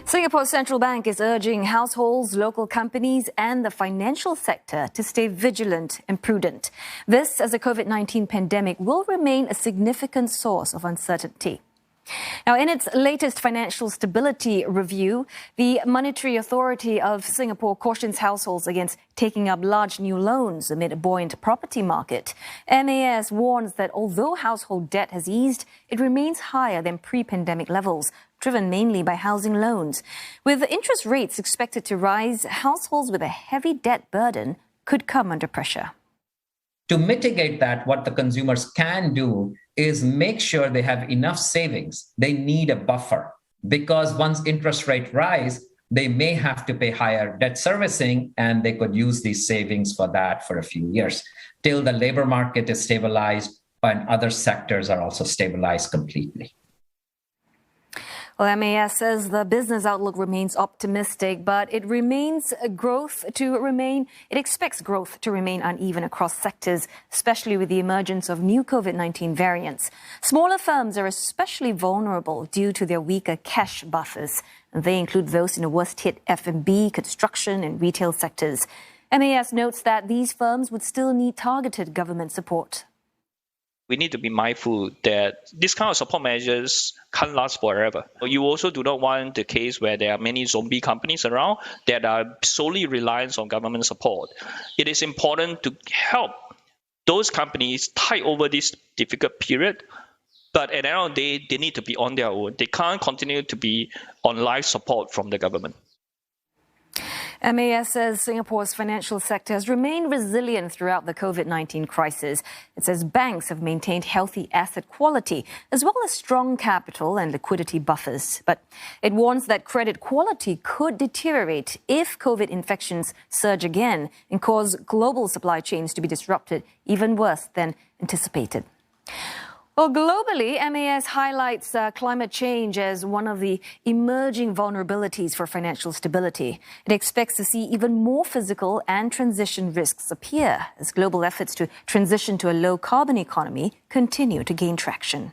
Singapore's central bank is urging households, local companies and the financial sector to stay vigilant and prudent. This as the COVID-19 pandemic will remain a significant source of uncertainty. Now, in its latest financial stability review, the Monetary Authority of Singapore cautions households against taking up large new loans amid a buoyant property market. MAS warns that although household debt has eased, it remains higher than pre-pandemic levels, driven mainly by housing loans. With interest rates expected to rise, households with a heavy debt burden could come under pressure. To mitigate that, what the consumers can do is make sure they have enough savings. They need a buffer because once interest rates rise, they may have to pay higher debt servicing and they could use these savings for that for a few years till the labor market is stabilized and other sectors are also stabilized completely. Well, MAS says the business outlook remains optimistic, but it expects growth to remain uneven across sectors, especially with the emergence of new COVID-19 variants. Smaller firms are especially vulnerable due to their weaker cash buffers. They include those in the worst-hit F&B, construction and retail sectors. MAS notes that these firms would still need targeted government support. We need to be mindful that this kind of support measures can't last forever. You also do not want the case where there are many zombie companies around that are solely reliant on government support. It is important to help those companies tide over this difficult period, but at the end of the day, they need to be on their own. They can't continue to be on life support from the government. MAS says Singapore's financial sector has remained resilient throughout the COVID-19 crisis. It says banks have maintained healthy asset quality as well as strong capital and liquidity buffers. But it warns that credit quality could deteriorate if COVID infections surge again and cause global supply chains to be disrupted even worse than anticipated. Well, globally, MAS highlights climate change as one of the emerging vulnerabilities for financial stability. It expects to see even more physical and transition risks appear as global efforts to transition to a low-carbon economy continue to gain traction.